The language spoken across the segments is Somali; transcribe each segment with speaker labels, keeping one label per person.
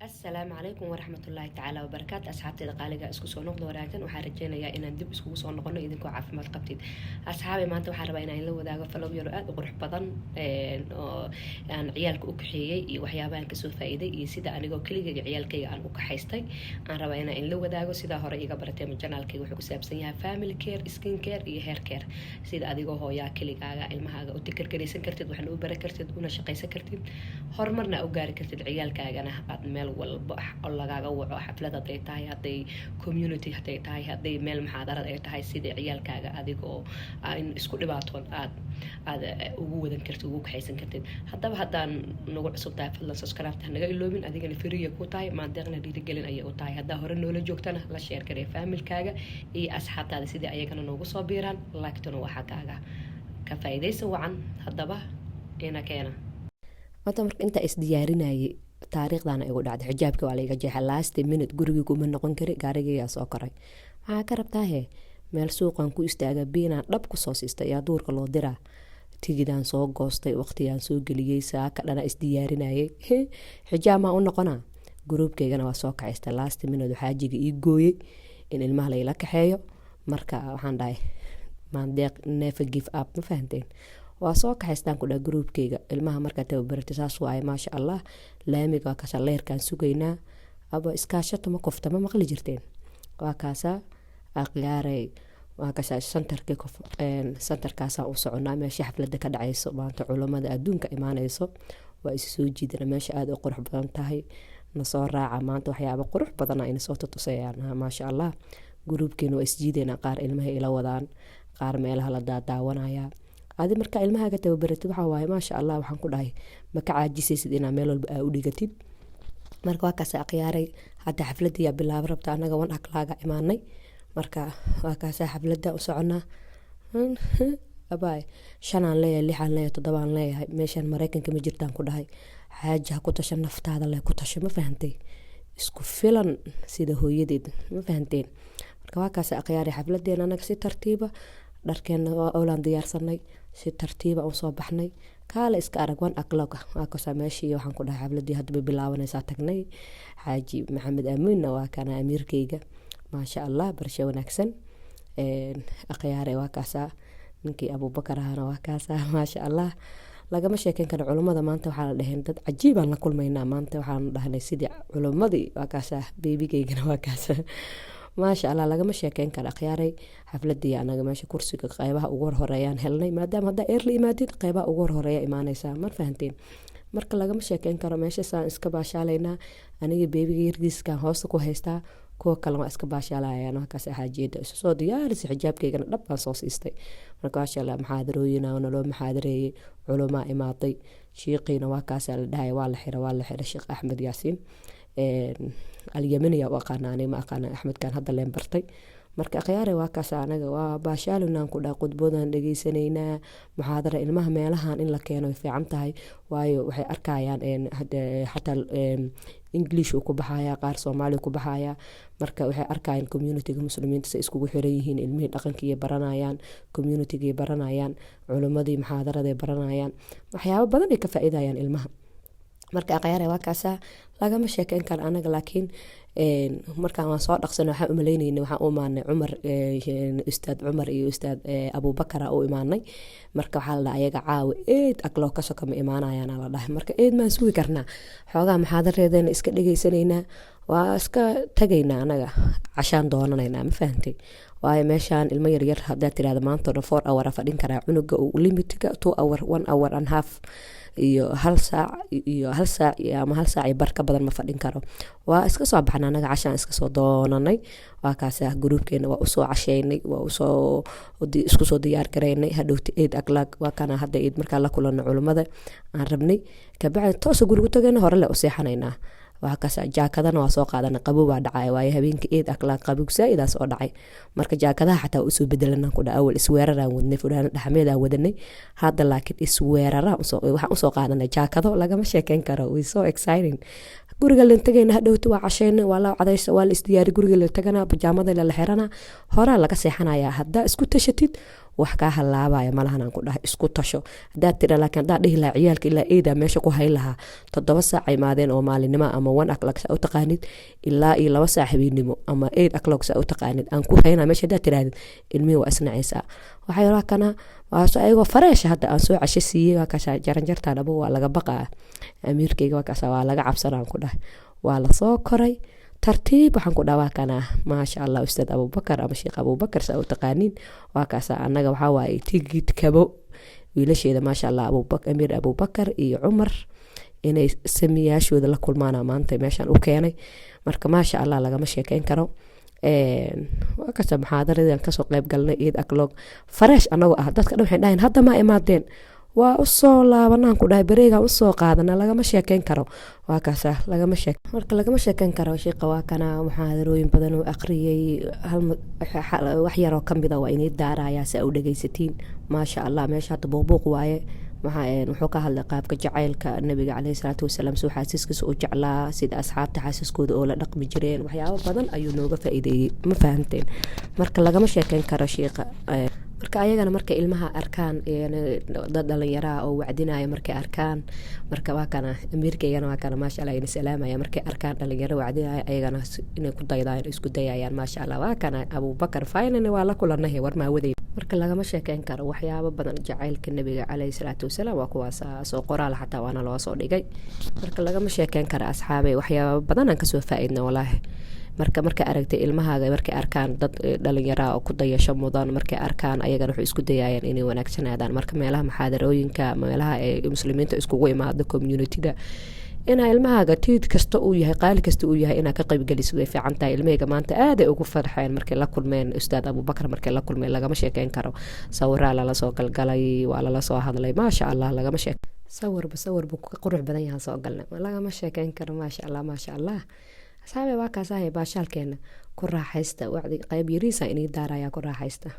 Speaker 1: السلام عليكم ورحمة الله تعالى وبركاته أصحابتي دقالقة اسكو سو نقض wanaagsan waxaan rajeynayaa inaan dib iskugu soo noqono idinkoo caafimaad qabtid asxaabi maanta waxaan rabaa inaan la wadaago falow yaro aad u qurux badan oo aan ciyaalka u kaxeeyay iyo waxyaabahan ka soo faa'iiday iyo sida anigoo kaliya ciyaalkayga aan u kaxaystay aan rabaa inaan la wadaago sida hore iga baratay channelkayga wuxuu ku saabsan yahay family care skin care iyo hair care sida adigoo hooyaa kaligaaga ilmahaaga u tikirkareysan kartid waxna u baran kartid una shaqaysan kartid horumarna u gaari kartid ciyaalkaagana aad meel walba oo lagaaga waco xaflad haday tahay haday community haday tahay haday meel muxaadarad ay tahay sida ciyaalkaaga adigoo aan isku dhibaatoon aad ugu wadan kartid ugu kaxaysan kartid haddaba haddaan nagu cusub tahay fadlan subscribe naga iloobin adigana free ku tahay maadaama dhiirigelin ayay u tahay haddaa hore noola joogtana la share garee familkaaga iyo asxaabtaada sida ayagana noogu soo biiraan laaktana waxa kaaga ka faa'iideysan wacan haddaba ina keena wada marka inta is diyaarinayay taariikhdan ay ugu dhacday xijaabka waa la iga jeexay last minute guriga kuma noqon kari gaariga soo koray waxa ka rabtaa meel suuqan ku istaaga biinaan dhab ku soo siistay yaa duurka loo diraa tigidaan soo goostay waqtiyaan soo galiyay saaka dhana is diyaarinayay xijaab ma u noqona groupkeygana waa soo kacaystay last minute xaajiga ii gooyay in ilmaha la ila kaxeeyo marka waxaan dhahay maandeeq never give up ma fahanteen waa soo kaxaystaan ku dhaa groupkeyga ilmaha marka tababartay saas waaye maasha Allah laamiga ka saleerkan sugaynaa aba iskaashato ma kofta ma maqli jirteen waa kaasa aqlaaray waa ka centerka centerkaasa u soconaa meesha xafladda ka dhacayso maanta culimada adduunka imaanayso waa is soo jiidana meesha aad u qurux badan tahay na soo raaca maanta waxyaabo qurux badan ay soo tusayaan maasha Allah groupkeena waa is jiidana qaar ilmaha ila wadaan qaar meelaha la daawanaya adi marka ilmahaaga tababaratid waxa waaye maasha Allah waxaan ku dhahay ma ka caajisaysid inaa meel walba u dhigatid marka waa kaas aqyaaray hadda xafladii bilaab rabta anaga wan aklaaga imaanay marka waa kaas xafladda u soconaa abay shanaan leeyahay lixaan leeyahay toddobaan leeyahay meeshan Mareykanka ma jirtaan ku dhahay xaaja ku tasha naftaada le ku tasha ma fahantay isku filan sida hooyadeed ma fahanteen marka waa kaas aqyaaray xafladeena anaga si tartiiba dharkeena waa oolaan diyaarsanay si tartiiba u soo baxnay kaala iska arag wan aqlooga waa ka sameeyay waxaan ku dhahay xafladii hadba bilaabanaysa tagnay xaaji maxamed amiin waa kana amiirkeyga maasha Allah barsha wanaagsan aqyaare waa kaasa ninkii Abubakar ahana waa kaasa maasha Allah lagama sheekan karo culimada maanta waxa la dhahay dad cajiib aan la kulmaynaa maanta waxaan dhahnay sidii culimadii waa kaasa beebigeygana waa kaasa maasha Allah lagama sheekan karo aqyaaray xafladii anaga meesha kursiga qaybaha ugu horeeyaan helnay maadaama hadda early imaadid qaybaha ugu horeeya imaanaysa ma fahanteen marka lagama sheekan karo meesha saan iska baashaalayna aniga beebiga yardiiskan hoosta ku haystaa kuwa kale waa iska baashaalayaan halkaas xaajiyada isu soo diyaaris xijaabkeygana dhab baan soo siistay marka maasha Allah maxaadarooyina oo naloo maxaadareeyay culimo imaaday sheeqina waa kaas la dhahay waa la xiray Sheekh Axmed Yaasiin al-Yamani waa qanaanay ma aqaan Axmed kan hadda leen bartay marka aqyaare waa kaas anaga waa baashaalunaan ku dhaa qudboodan dhageysanayna muxaadara ilmaha meelahan in la keeno fiican tahay waayo waxay arkayaan hatta English ku baxaya qaar Soomaali ku baxaya marka waxay arkayaan community-ga muslimiinta si iskugu xiran yihiin ilmihii dhaqankiisa baranayaan community-ga baranayaan culimadii muxaadarada baranayaan waxyaabo badan ay ka faa'iidayaan ilmaha marka aqyaare waa kaas lagama sheekan karo anaga laakiin markaan waan soo dhaqsanay waxa u maleynayna waxa u imaanay Umar ustaad Umar iyo ustaad Abubakar oo imaanay marka waxa la ayaga caawi aqloo ka soo imaanayaan la dhahay marka ma sugi karnaa xoogaa maxaadareedana iska dhageysanayna waa iska tagaynaa anaga cashaan doonanayna ma fahantay waayo meeshaan ilmo yar yar hadaa tiraada maanta 4 hour fadhin karaa cunuga uu limitiga 2 hour 1 hour and half iyo hal saac ama hal saac bar ka badan ma fadhin karo waa iska soo baxnaa anaga cashaan iska soo doonanay waa kaas groupkeena waa u soo casheynay waa u soo isku soo diyaar gareynay hadhowti 8 o'clock waa kana hadda marka la kulano culimada aan rabnay ka bacdi toos guriga tagayna hore la u seexanaynaa waa kaas jaakadana waa soo qaadanay qabow waa dhacay waayo habeenkii 8 o'clock qabow saaidaas oo dhacay marka jaakadaha xataa u soo bedelanaa ku awal isweeraraan wadnay fudaan dhaxmeeda wadanay hadda laakiin isweerara waxaan u soo qaadanay jaakado lagama sheekan karo we so exciting guriga la tagayna hadhowti waa casheynay waa la cadayso waa la isdiyaari guriga la tagana bajaamada la xirana hore laga seexanayaa hadda isku tashatid wax kaa halaabaya malahan aan ku dhahay isku tasho hadaad tira laakiin hadaad dhihi lahaa ciyaalka ilaa eeda meesha ku hay lahaa 7 saac ay maadeen oo maalinimo ama 1 o'clock saa u taqaanid ilaa 2 saac habeenimo ama 8 o'clock saa u taqaanid aan ku haynaa meesha hadaad tiraadid ilmihii waa isnacaysaa waxay yidhaha kana waaso ayagoo fareesha hadda aan soo casho siiyey waa kaasa jaranjartaan aba waa laga baqaa amiirkayga waa kaasa waa laga cabsanaan ku dhahay waa la soo koray tartiib waxaan ku dhawaa kana maasha Allah ustaad Abubakar ama Sheekh Abubakar saa u taqaanin waa kaasa annaga waxa waaye tigid kabo wiilasheeda maasha Allah Amiir Abubakar iyo Umar inay samiyaashooda la kulmaana maanta meeshan u keenay marka maasha Allah lagama sheekeyn karo waa kaasa muxaadaradan ka soo qayb galnay eed aklog fareesh anagu ah dadka dhan waxay dhahayn hadda ma imaadeen waa u soo laabanaan ku dhahay bareega u soo qaadana lagama sheekeyn karo waa kaasa lagama sheekeyn karo sheekha waa kana muxaadarooyin badan oo aqriyay wax yar oo kamid ah waa inay daaraya si u dhageysatiin maasha Allah meesha hadda buuq waaye wuxuu ka hadlay qaabka jacaylka nabiga calayhi salaatu wasalaam soo xaaskiisa u jeclaa sida asxaabta xaasaskooda oo la dhaqmi jireen waxyaabo badan ayuu nooga faa'iideeyay ma fahanteen marka lagama sheekeyn karo sheekha marka ayagana markay ilmaha arkaan dad dhalinyaro oo wacdinaya markay arkaan marka waa kana amiirkeygana waa kana maasha Allah inay salaamaya markay arkaan dhalinyaro wacdinaya ayagana inay ku daydaan isku dayayaan maasha Allah waa kana Abubakar finally waa la kulanay war ma waday marka lagama sheekeyn karo waxyaabo badan jacaylka nabiga calayhi salaatu wasalaam waa kuwaas soo qoraal xataa waana loo soo dhigay marka lagama sheekeyn karo asxaabay waxyaabo badan aan ka soo faa'iidna walaahi marka aragtay ilmahaaga markay arkaan dad dhalinyaro oo ku dayasho mudan markay arkaan ayagana wuxuu isku dayayaan inay wanaagsanaadaan marka meelaha muxaadarooyinka meelaha ay muslimiinta iskugu imaado community-da ina ilmahaaga tiid kasta uu yahay qaali kasta uu yahay ina ka qayb galiso way fiican tahay ilmahayga maanta aad ay ugu farxeen markay la kulmeen ustaad Abubakar markay la kulmeen lagama sheekeyn karo sawirra la soo galgalay waa la soo hadlay maasha Allah lagama sheekeyn sawir buu ka qurux badan yahay soo galnay lagama sheekeyn karo maasha Allah asxaabe waa kaasahay baashaalkeena ku raaxaysta wacdi qayb yariisa inay daaraya ku raaxaysta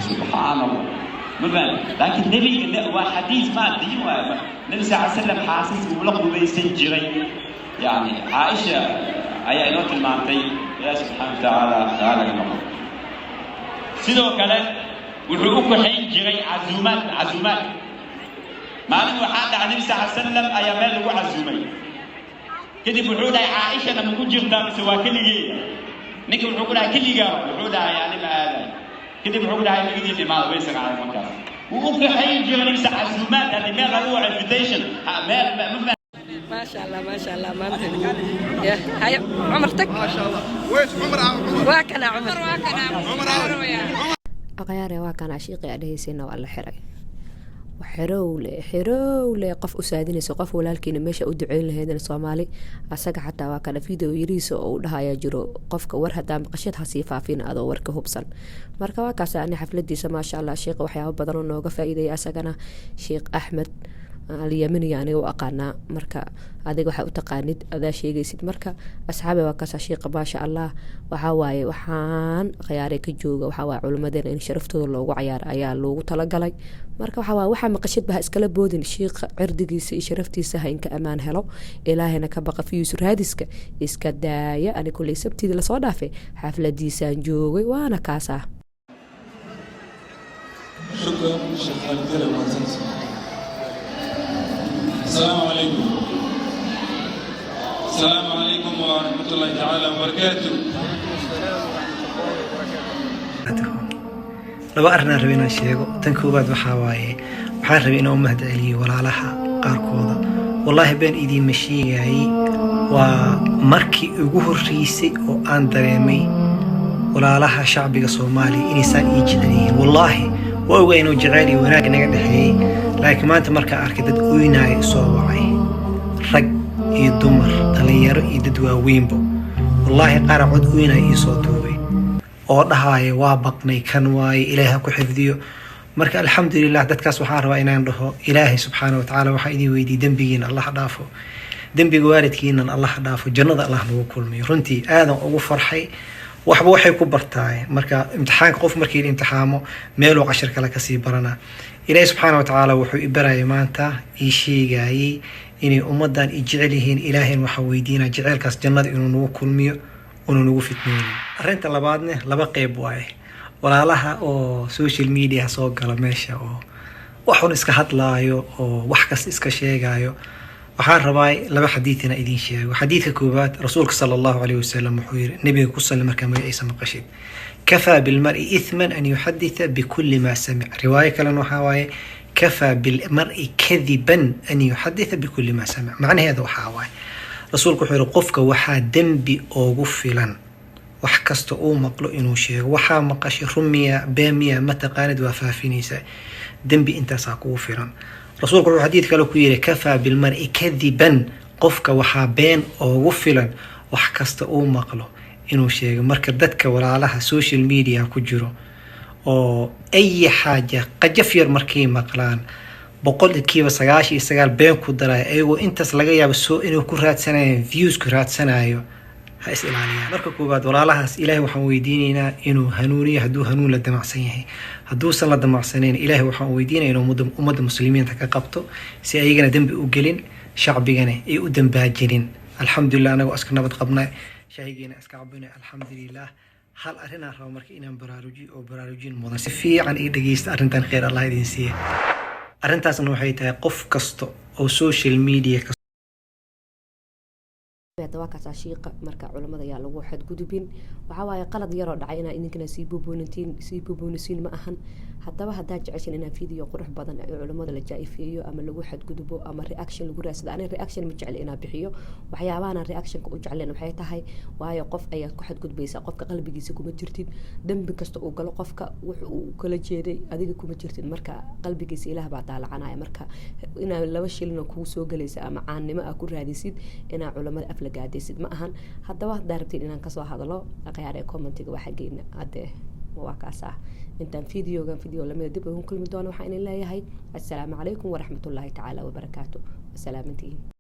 Speaker 2: subhanallah laakiin nabiga waa xadiis ma diin waa nabi sallallahu alayhi wasallam xaasas uu la qubaysan jiray yani Aisha ayaa inoo tilmaantay ilaahay subhanahu wa ta'ala qaalaga noqon sidoo kale wuxuu u kaxayn jiray azuumaad maalin waxaa dhacay nabi sallallahu alayhi wasallam ayaa meel lagu azuumay kadib wuxuu dhahay Aisha ma ku jirtaa mise waa kaligeeda ninka wuxuu ku dhahay kaliga wuxuu dhahay yani ma aaday kadib wuxuu dhahay nigii dhimaad way sagaal markaas uu ka xayn jiray azuumaad hadii meel lagu invitation meel
Speaker 1: ما شاء الله ما يا هاي عمر تك ما شاء الله وين عمر واكنا عمر أغياري واكنا عشيقي عليه سنة ولا حرق وحرولة قف أسادين سقف ولا لكن ماشي أدعين لهذا الصومالي أساق حتى وكان فيديو يريسو أو لها يجرو قفك ورها دام قشتها صيفا فينا أدو وركه بصن مركا واكاسا أني حفلتي ما شاء الله شيخ وحياه بدرون وقفا إيدي أساقنا شيخ أحمد اليمني يعني وأقانا مركا هذا waxa u taqaanid adaa sheegaysid marka asxaabe waa kaasa sheekh baasha Allah waxa waaye waxaan khiyaare ka jooga waxa waa culimadeen in sharaftooda loogu ciyaar ayaa loogu talagalay marka waxa maqashid baa iskala boodin sheekh cirdigiisa iyo sharaftiisa ha inka amaan helo ilaahina ka baqa fiisu raadiska iska daaya ani kulay sabtida la soo dhaafay xafladiisaan joogay waana kaasa
Speaker 3: shukran shaqal kale wanaagsan السلام عليكم ورحمة الله تعالى وبركاته.
Speaker 4: لو أرنا ربنا شيء تنكوبات وحواي وحار ربنا أمهد علي ولا لها قاركوضة والله بين إيدي مشيعي ومركي أجوه الرئيسي وأن دريمي ولا لها شعبي الصومالي إنسان إيجادي والله وأوجينو جعلي وناق نقدحي لكن ما أنت مركا أركدت ويناي صوعي رج يدمر دلير يددوا وينبو والله قارع عد ويناي صوتوي أوضحاي وابقني كنواي إلهي كحفظيو مركا الحمد لله دتكاس وحار وإنان له إلهي سبحانه وتعالى وحيدي ويدي دنبيين الله دافو دنبي والدكين الله دافو جنة الله نو كل مي رنتي آدم أبو فرحي waxba waxay ku bartaay marka imtixaanka qof markii imtixaamo meel oo 10 kala ka sii barana ilaahay subhanahu wa ta'ala wuxuu ibaray maanta ii sheegay inay ummadan jecel yihiin ilaahay waxa weydiina jecelkaas jannada inuu nagu kulmiyo inuu nagu fitneeyo arinta labaadna laba qayb waaye walaalaha oo social media soo gala meesha oo waxun iska hadlaayo oo wax kasta iska sheegayo waxaan rabaa laba xadiis inaan idin sheego. xadiiska koobaad rasuulka sallallahu alayhi wasallam wuxuu yiri nabiga ku sallam markaa magaciisa maqashid كفى بالمرء إثما أن يحدث بكل ما سمع. رواية كلام وحاواي كفى بالمرء كذبا أن يحدث بكل ما سمع. معنى هذا وحاواي رسولك وحير قفك وحا دنبي أو غفلا وحكست أو مقلو إنو شيء وحا مقاشي رمية بامية متقاند وفافي نساء دنبي انت ساقو غفلا. رسولك وحير حديث كالو كويري كفى بالمرء كذبا قفك وحا بين أو غفلا وحكست أو مقلو inuu sheego. marka dadka walaalaha social media ku jiro oo ay xaaja qajaf yar markay maqlaan boqolkiiba 99 been ku daray ayagoo intaas laga yaabo soo inuu ku raadsanayo views ku raadsanayo ha is ilaaliya. marka koobaad walaalahaas ilaahay waxaan weydiinaynaa inuu hanuuniyo hadduu hanuun la damacsan yahay, hadduusan la damacsaneyn ilaahay waxaan weydiinaynaa inuu ummadda muslimiinta ka qabto si ayagana dambi u gelin shacbigana ay u dambaajinin. alxamdulillah anagu aska nabad qabnaa شاهيجينا اسكعبنا الحمد لله. هل أرنا رأوا مركي إنهم براروجين مودن سفي عن إيدجيست أرنتان خير الله يدينسيه. أرنتاس إنه حيتها قف كستو أو سوشيال ميديا
Speaker 1: waa ka shiiqa marka culimada ayaa lagu xad gudubin waxa waaye qalad yar oo dhacayna idinkana si buubunisiin ma ahan. haddaba haddaa jeceshin inaan video qurux badan ee culimada la jaaifeeyo ama lagu xad gudubo ama reaction lagu raadsado ana reaction ma jecel inaan bixiyo. waxyaabaha reactionka u jecleen waxay tahay waayo qof ayaa ku xad gudbaysa qofka qalbigiisa kuma jirtid dambi kasta uu galo qofka wuxuu kala jeeday adiga kuma jirtid marka qalbigiisa ilaah baa daalacanaya. marka inaa laba shilna kugu soo galaysa ama caannimo ah ku raadisid inaa culimada afla gaadaysid ma ahan. haddaba daarabtiin inaan kasoo hadalo aqyaar ee commentiga waxa geeyna hadee waa kaasa intaan video lamida dib ugu kulmi doono waxaan idin leeyahay assalaamu calaykum waraxmatullaahi tacaala wabarakaatuh. salaamantiin.